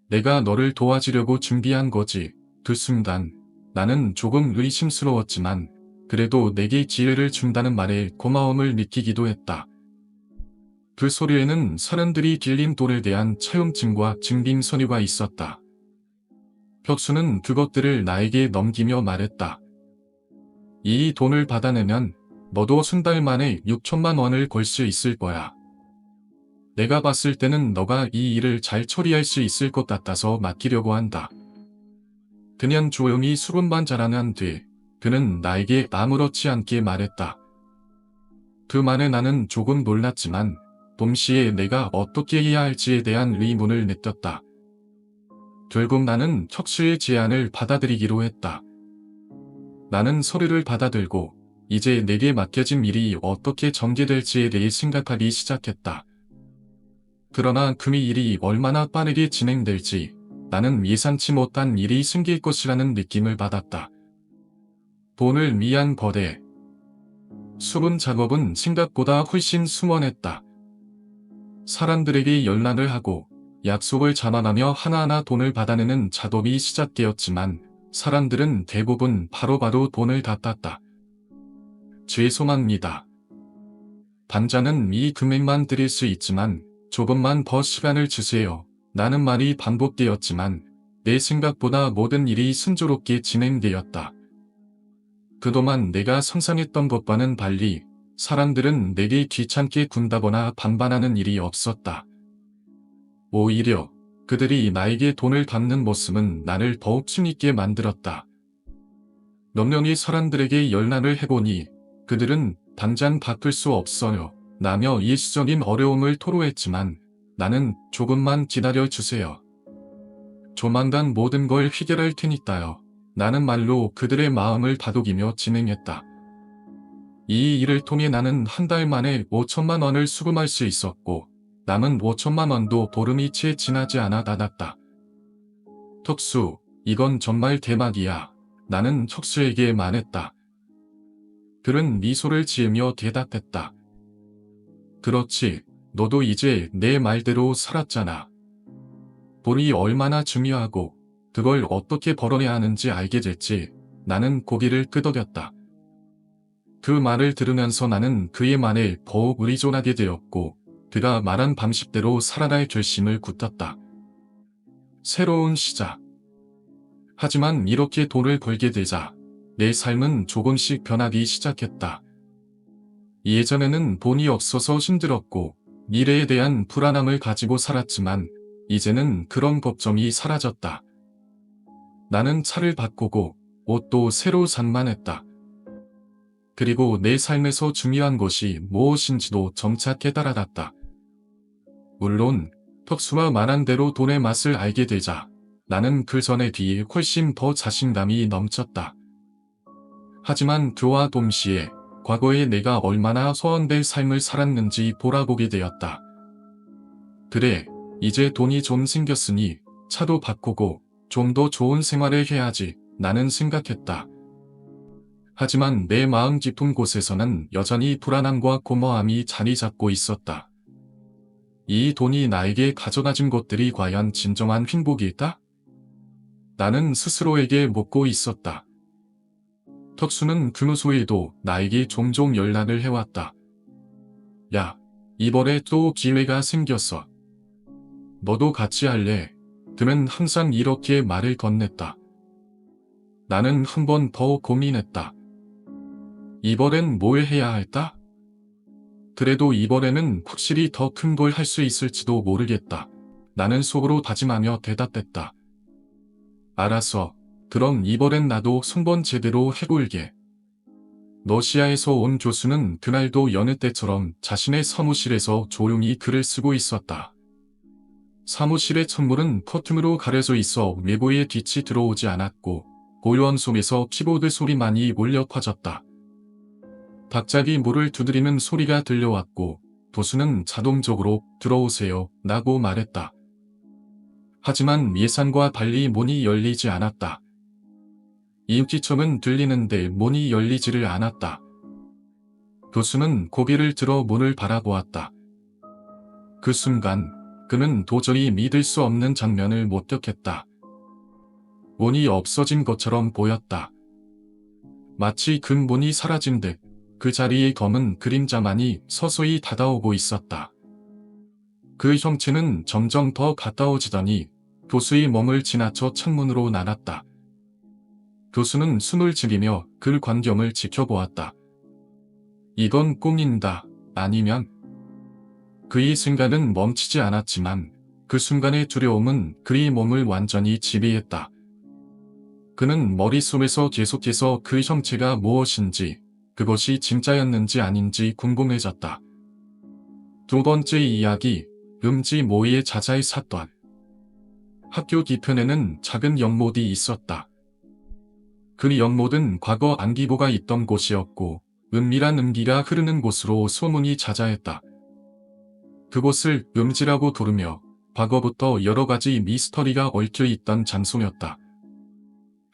내가 너를 도와주려고 준비한 거지. 그 순간 나는 조금 의심스러웠지만 그래도 내게 기회를 준다는 말에 고마움을 느끼기도 했다. 그 서류에는 사람들이 빌린 돈에 대한 차용증과 증빙 서류가 있었다. 덕수는 그것들을 나에게 넘기며 말했다. 이 돈을 받아내면 너도 3달 만에 6천만 원을 벌 수 있을 거야. 내가 봤을 때는 너가 이 일을 잘 처리할 수 있을 것 같아서 맡기려고 한다. 그냥 조용히 수급만 잘하면 돼. 그는 나에게 아무렇지 않게 말했다. 그 말에 나는 조금 놀랐지만 동시에 내가 어떻게 해야 할지에 대한 의문을 느꼈다. 결국 나는 덕수의 제안을 받아들이기로 했다. 나는 서류를 받아들고 이제 내게 맡겨진 일이 어떻게 전개될지에 대해 생각하기 시작했다. 그러나 그 일이 얼마나 빠르게 진행될지 나는 예상치 못한 일이 생길 것이라는 느낌을 받았다. 돈을 위한 거래. 수분 작업은 생각보다 훨씬 수월했다. 사람들에게 연락을 하고 약속을 잡아가며 하나하나 돈을 받아내는 작업이 시작되었지만 사람들은 대부분 바로바로 돈을 갚았다. 죄송합니다. 반자는 이 금액만 드릴 수 있지만 조금만 더 시간을 주세요. 라는 말이 반복되었지만 내 생각보다 모든 일이 순조롭게 진행되었다. 그동안 내가 상상했던 것과는 달리 사람들은 내게 귀찮게 군다거나 반반하는 일이 없었다. 오히려 그들이 나에게 돈을 갚는 모습은 나를 더욱 힘있게 만들었다. 몇 명의 사람들에게 연락을 해보니 그들은 당장 바꿀 수 없어요. 라며 일시적인 어려움을 토로했지만 나는 조금만 기다려주세요. 조만간 모든 걸 해결할 테니까요. 라는 말로 그들의 마음을 다독이며 진행했다. 이 일을 통해 나는 한 달 만에 5천만 원을 수금할 수 있었고 남은 5천만 원도 보름이 채 지나지 않아 닫았다. 턱수, 이건 정말 대박이야. 나는 척수에게 말했다. 그는 미소를 지으며 대답했다. 그렇지, 너도 이제 내 말대로 살았잖아. 돈이 얼마나 중요하고 그걸 어떻게 벌어야 하는지 알게 됐지. 나는 고개를 끄덕였다. 그 말을 들으면서 나는 그의 말에 더욱 의존하게 되었고 그가 말한 방식대로 살아갈 결심을 굳혔다. 새로운 시작. 하지만 이렇게 돈을 벌게 되자 내 삶은 조금씩 변하기 시작했다. 예전에는 돈이 없어서 힘들었고 미래에 대한 불안함을 가지고 살았지만 이제는 그런 걱정이 사라졌다. 나는 차를 바꾸고 옷도 새로 장만했다. 그리고 내 삶에서 중요한 것이 무엇인지도 점차 깨달아갔다. 물론 턱수가 말한 대로 돈의 맛을 알게 되자 나는 그 전에 비해 훨씬 더 자신감이 넘쳤다. 하지만 그와 동시에 과거에 내가 얼마나 소원된 삶을 살았는지 돌아보게 되었다. 그래, 이제 돈이 좀 생겼으니 차도 바꾸고 좀 더 좋은 생활을 해야지 나는 생각했다. 하지만 내 마음 깊은 곳에서는 여전히 불안함과 공허함이 자리 잡고 있었다. 이 돈이 나에게 가져다준 것들이 과연 진정한 행복일까? 나는 스스로에게 묻고 있었다. 턱수는 그 후에도 나에게 종종 연락을 해왔다. 야, 이번에 또 기회가 생겼어. 너도 같이 할래? 그는 항상 이렇게 말을 건넸다. 나는 한 번 더 고민했다. 이번엔 뭘 해야 할까? 그래도 이번에는 확실히 더 큰 걸 할 수 있을지도 모르겠다. 나는 속으로 다짐하며 대답했다. 알았어. 그럼 이번엔 나도 한번 제대로 해볼게. 러시아에서 온 교수는 그날도 여느 때처럼 자신의 사무실에서 조용히 글을 쓰고 있었다. 사무실의 창문은 커튼으로 가려져 있어 외부의 빛이 들어오지 않았고 고요한 속에서 키보드 소리만이 울려 퍼졌다. 갑자기 문을 두드리는 소리가 들려왔고 교수는 자동적으로 들어오세요 라고 말했다. 하지만 예상과 달리 문이 열리지 않았다. 인기척은 들리는데 문이 열리지를 않았다. 교수는 고개를 들어 문을 바라보았다. 그 순간 그는 도저히 믿을 수 없는 장면을 목격했다. 문이 없어진 것처럼 보였다. 마치 그 문이 사라진 듯 그 자리에 검은 그림자만이 서서히 다가오고 있었다. 그 형체는 점점 더 가까워지더니 교수의 몸을 지나쳐 창문으로 날았다. 교수는 숨을 죽이며 그 광경을 지켜보았다. 이건 꿈인가 아니면? 그의 생각은 멈추지 않았지만 그 순간의 두려움은 그의 몸을 완전히 지배했다. 그는 머릿속에서 계속해서 그 형체가 무엇인지 그것이 진짜였는지 아닌지 궁금해졌다. 두 번째 이야기, 음지 모의의 자자의 사건. 학교 뒤편에는 작은 연못이 있었다. 그 연못은 과거 안기부가 있던 곳이었고 은밀한 음기가 흐르는 곳으로 소문이 자자했다. 그곳을 음지라고 부르며 과거부터 여러 가지 미스터리가 얽혀 있던 장소였다.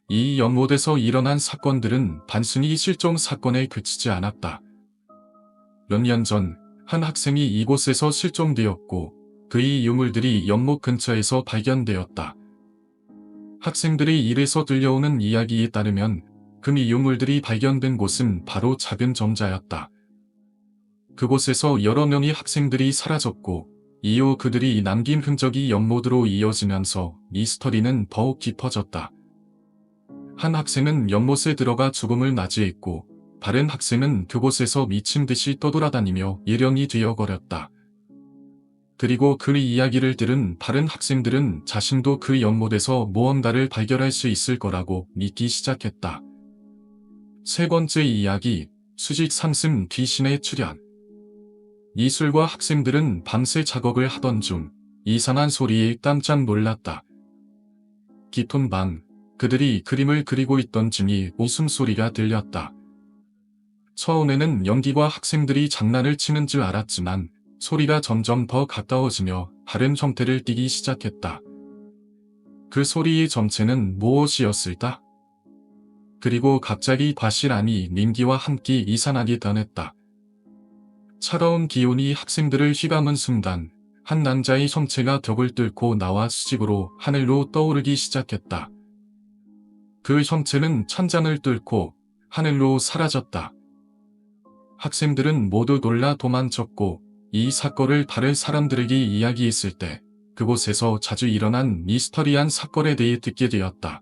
이 연못에서 일어난 사건들은 단순히 실종 사건에 그치지 않았다. 몇 년 전 한 학생이 이곳에서 실종되었고 그의 유물들이 연못 근처에서 발견되었다. 학생들의 일에서 들려오는 이야기에 따르면 그 유물들이 발견된 곳은 바로 작은 정자였다. 그곳에서 여러 명의 학생들이 사라졌고 이후 그들이 남긴 흔적이 연못으로 이어지면서 미스터리는 더욱 깊어졌다. 한 학생은 연못에 들어가 죽음을 맞이했고 다른 학생은 그곳에서 미친 듯이 떠돌아다니며 일행이 되어버렸다. 그리고 그 이야기를 들은 다른 학생들은 자신도 그 연못에서 무언가를 발견할 수 있을 거라고 믿기 시작했다. 세 번째 이야기, 수직 상승 귀신의 출현. 이술과 학생들은 밤새 작업을 하던 중 이상한 소리에 깜짝 놀랐다. 깊은 밤, 그들이 그림을 그리고 있던 중에 웃음소리가 들렸다. 처음에는 연기과 학생들이 장난을 치는 줄 알았지만 소리가 점점 더 가까워지며 다른 형태를 띠기 시작했다. 그 소리의 정체는 무엇이었을까? 그리고 갑자기 과실함이 민기와 함께 이상하게 변했다. 차가운 기온이 학생들을 휘감은 순간 한 남자의 형체가 벽을 뚫고 나와 수직으로 하늘로 떠오르기 시작했다. 그 형체는 천장을 뚫고 하늘로 사라졌다. 학생들은 모두 놀라 도망쳤고 이 사건을 다른 사람들에게 이야기했을 때 그곳에서 자주 일어난 미스터리한 사건에 대해 듣게 되었다.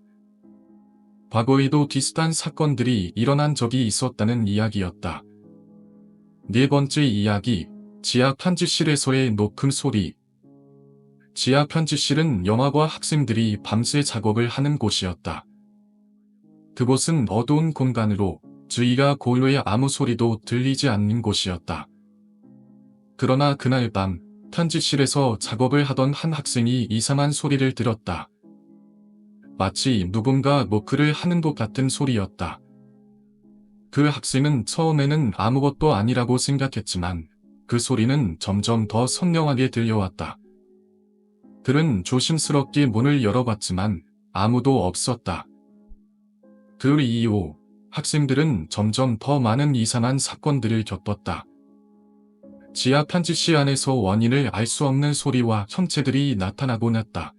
과거에도 비슷한 사건들이 일어난 적이 있었다는 이야기였다. 네 번째 이야기, 지하 편집실에서의 녹음 소리. 지하 편집실은 영화과 학생들이 밤새 작업을 하는 곳이었다. 그곳은 어두운 공간으로 주위가 고요해 아무 소리도 들리지 않는 곳이었다. 그러나 그날 밤 편집실에서 작업을 하던 한 학생이 이상한 소리를 들었다. 마치 누군가 노크를 하는 것 같은 소리였다. 그 학생은 처음에는 아무것도 아니라고 생각했지만 그 소리는 점점 더 선명하게 들려왔다. 그는 조심스럽게 문을 열어봤지만 아무도 없었다. 그 이후 학생들은 점점 더 많은 이상한 사건들을 겪었다. 지하 편집실 안에서 원인을 알 수 없는 소리와 형체들이 나타나곤 했다.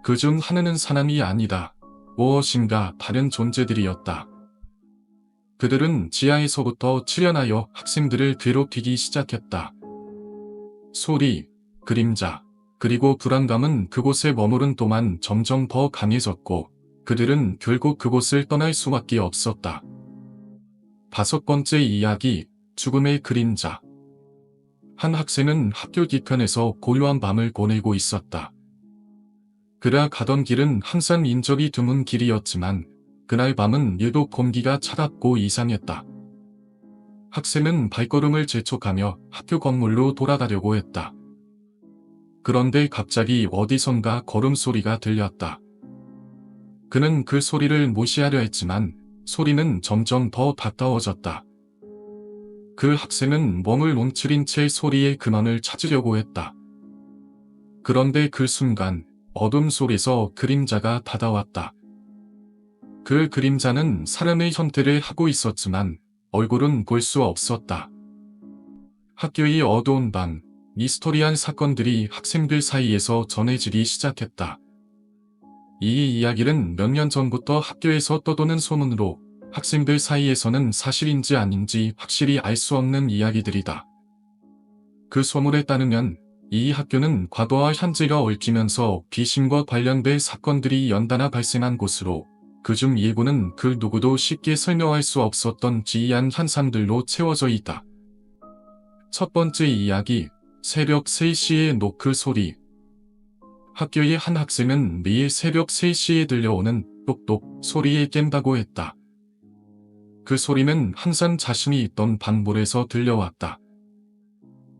그중 하나는 사람이 아니다. 무엇인가 다른 존재들이었다. 그들은 지하에서부터 출현하여 학생들을 괴롭히기 시작했다. 소리, 그림자, 그리고 불안감은 그곳에 머무른 동안 점점 더 강해졌고 그들은 결국 그곳을 떠날 수밖에 없었다. 다섯 번째 이야기, 죽음의 그림자. 한 학생은 학교 뒤편에서 고요한 밤을 보내고 있었다. 그가 가던 길은 항상 인적이 드문 길이었지만 그날 밤은 유독 공기가 차갑고 이상했다. 학생은 발걸음을 재촉하며 학교 건물로 돌아가려고 했다. 그런데 갑자기 어디선가 걸음소리가 들렸다. 그는 그 소리를 무시하려 했지만 소리는 점점 더 가까워졌다. 그 학생은 몸을 움츠린 채 소리의 근원을 찾으려고 했다. 그런데 그 순간 어둠 속에서 그림자가 다가왔다. 그 그림자는 사람의 형태를 하고 있었지만 얼굴은 볼 수 없었다. 학교의 어두운 방, 미스터리한 사건들이 학생들 사이에서 전해지기 시작했다. 이 이야기는 몇 년 전부터 학교에서 떠도는 소문으로 학생들 사이에서는 사실인지 아닌지 확실히 알 수 없는 이야기들이다. 그 소문에 따르면 이 학교는 과거와 현재가 얽히면서 귀신과 관련된 사건들이 연달아 발생한 곳으로 그중 일부는 그 누구도 쉽게 설명할 수 없었던 기이한 현상들로 채워져 있다. 첫 번째 이야기, 새벽 3시의 노크 소리. 학교의 한 학생은 매일 새벽 3시에 들려오는 똑똑 소리에 깬다고 했다. 그 소리는 항상 자신이 있던 방문에서 들려왔다.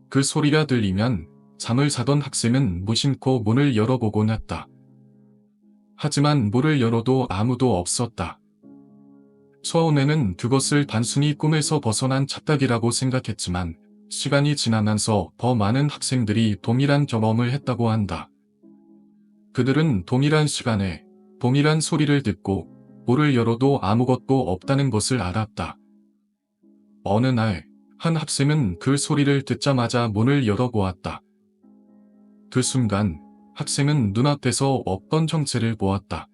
그 소리가 들리면 잠을 자던 학생은 무심코 문을 열어보곤 했다. 하지만 문을 열어도 아무도 없었다. 처음에는 그것을 단순히 꿈에서 벗어난 착각이라고 생각했지만 시간이 지나면서 더 많은 학생들이 동일한 경험을 했다고 한다. 그들은 동일한 시간에 동일한 소리를 듣고 문을 열어도 아무것도 없다는 것을 알았다. 어느 날, 한 학생은 그 소리를 듣자마자 문을 열어보았다. 그 순간, 학생은 눈앞에서 없던 형체를 보았다.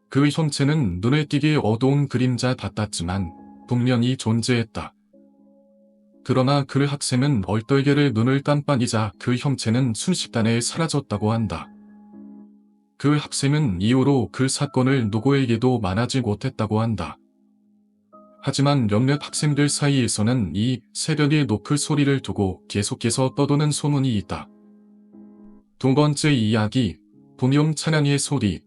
그 형체는 눈에 띄게 어두운 그림자 같았지만 분명히 존재했다. 그러나 그 학생은 얼떨결에 눈을 깜빡이자 그 형체는 순식간에 사라졌다고 한다. 그 학생은 이후로 그 사건을 누구에게도 말하지 못했다고 한다. 하지만 몇몇 학생들 사이에서는 이 새벽의 노크 소리를 두고 계속해서 떠도는 소문이 있다. 두 번째 이야기, 군용 차량의 소리.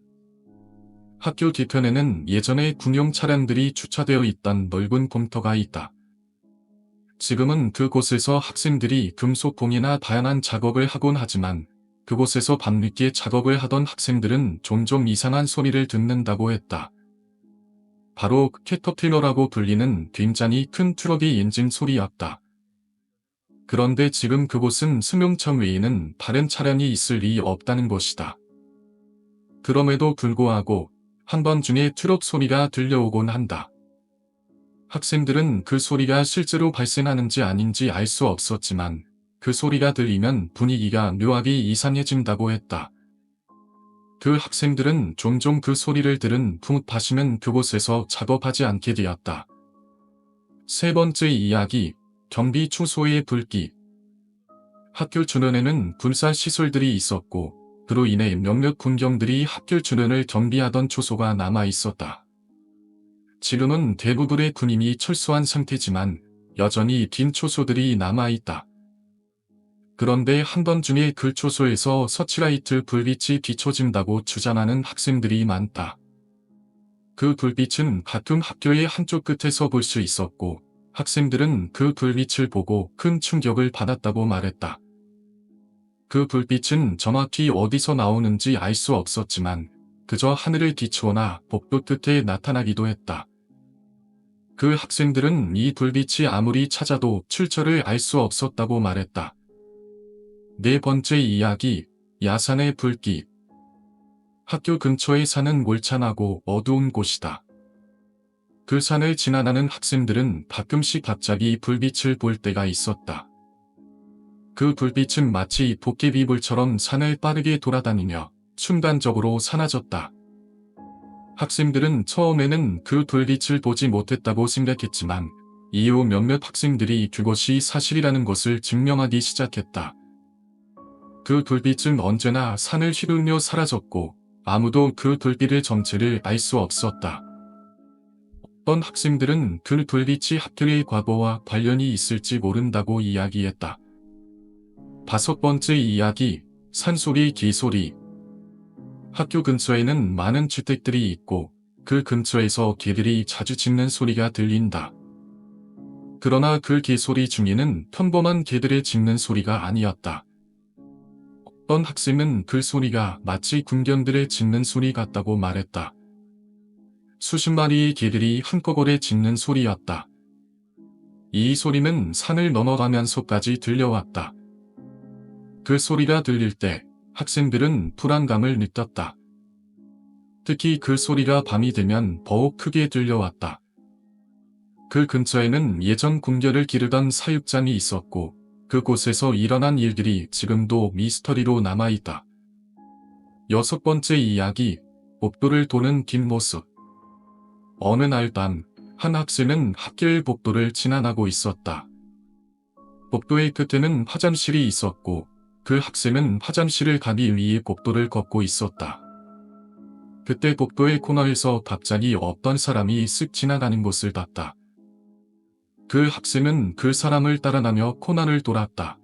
학교 뒤편에는 예전에 군용 차량들이 주차되어 있던 넓은 공터가 있다. 지금은 그곳에서 학생들이 금속공이나 다양한 작업을 하곤 하지만 그곳에서 밤늦게 작업을 하던 학생들은 종종 이상한 소리를 듣는다고 했다. 바로 캐터필러라고 불리는 굉장히 큰 트럭의 엔진 소리였다. 그런데 지금 그곳은 승용차 외에는 다른 차량이 있을 리 없다는 것이다. 그럼에도 불구하고 한밤중에 트럭 소리가 들려오곤 한다. 학생들은 그 소리가 실제로 발생하는지 아닌지 알 수 없었지만 그 소리가 들리면 분위기가 묘하게 이상해진다고 했다. 그 학생들은 종종 그 소리를 들은 붕 다시는 그곳에서 작업하지 않게 되었다. 세 번째 이야기, 경비 초소의 불길. 학교 주변에는 군사 시설들이 있었고 그로 인해 몇몇 군경들이 학교 주변을 경비하던 초소가 남아 있었다. 지금은 대부분의 군인이 철수한 상태지만 여전히 빈 초소들이 남아 있다. 그런데 한밤중에 그 초소에서 서치라이트 불빛이 비춰진다고 주장하는 학생들이 많다. 그 불빛은 가끔 학교의 한쪽 끝에서 볼 수 있었고 학생들은 그 불빛을 보고 큰 충격을 받았다고 말했다. 그 불빛은 정확히 어디서 나오는지 알 수 없었지만 그저 하늘을 비추거나 복도 끝에 나타나기도 했다. 그 학생들은 이 불빛이 아무리 찾아도 출처를 알 수 없었다고 말했다. 네 번째 이야기, 야산의 불길. 학교 근처의 산은 몰창하고 어두운 곳이다. 그 산을 지나가는 학생들은 가끔씩 갑자기 불빛을 볼 때가 있었다. 그 불빛은 마치 도깨비불처럼 산을 빠르게 돌아다니며 순간적으로 사라졌다. 학생들은 처음에는 그 불빛을 보지 못했다고 생각했지만 이후 몇몇 학생들이 그것이 사실이라는 것을 증명하기 시작했다. 그 불빛은 언제나 산을 휘둘려 사라졌고 아무도 그 불빛의 정체를 알 수 없었다. 어떤 학생들은 그 불빛이 학교의 과거와 관련이 있을지 모른다고 이야기했다. 다섯 번째 이야기, 산소리 개소리. 학교 근처에는 많은 주택들이 있고 그 근처에서 개들이 자주 짖는 소리가 들린다. 그러나 그 개소리 중에는 평범한 개들의 짖는 소리가 아니었다. 어떤 학생은 그 소리가 마치 군견들의 짖는 소리 같다고 말했다. 수십 마리의 개들이 한꺼번에 짖는 소리였다. 이 소리는 산을 넘어가면서까지 들려왔다. 그 소리가 들릴 때 학생들은 불안감을 느꼈다. 특히 그 소리가 밤이 되면 더욱 크게 들려왔다. 그 근처에는 예전 군견을 기르던 사육장이 있었고 그곳에서 일어난 일들이 지금도 미스터리로 남아있다. 여섯 번째 이야기, 복도를 도는 뒷모습. 어느 날 밤, 한 학생은 학교의 복도를 지나가고 있었다. 복도의 끝에는 화장실이 있었고 그 학생은 화장실을 가기 위해 복도를 걷고 있었다. 그때 복도의 코너에서 갑자기 어떤 사람이 쓱 지나가는 것을 봤다. 그 학생은 그 사람을 따라가며 코너를 돌았다.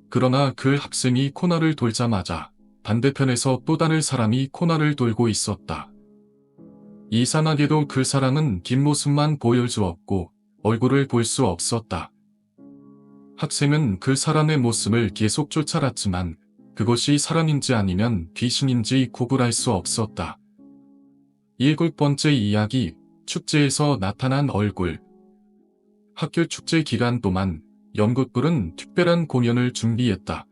그러나 그 학생이 코너를 돌자마자 반대편에서 또 다른 사람이 코너를 돌고 있었다. 이상하게도 그 사람은 뒷모습만 보여주었고 얼굴을 볼 수 없었다. 학생은 그 사람의 모습을 계속 쫓아갔지만 그것이 사람인지 아니면 귀신인지 구분할 수 없었다. 일곱 번째 이야기, 축제에서 나타난 얼굴. 학교 축제 기간 동안 연극부는 특별한 공연을 준비했다.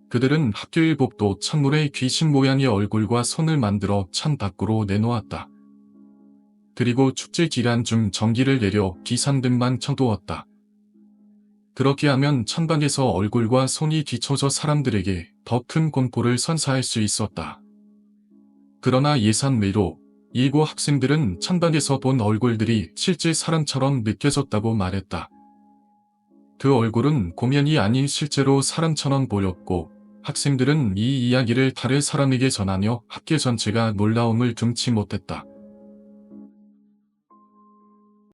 그들은 학교의 복도 창문에 귀신 모양의 얼굴과 손을 만들어 창 밖으로 내놓았다. 그리고 축제 기간 중 전기를 내려 비상등만 켜두었다. 그렇게 하면 창밖에서 얼굴과 손이 비춰져 사람들에게 더 큰 공포를 선사할 수 있었다. 그러나 예상 외로 일부 학생들은 창밖에서 본 얼굴들이 실제 사람처럼 느껴졌다고 말했다. 그 얼굴은 공연이 아닌 실제로 사람처럼 보였고 학생들은 이 이야기를 다른 사람에게 전하며 학교 전체가 놀라움을 금치 못했다.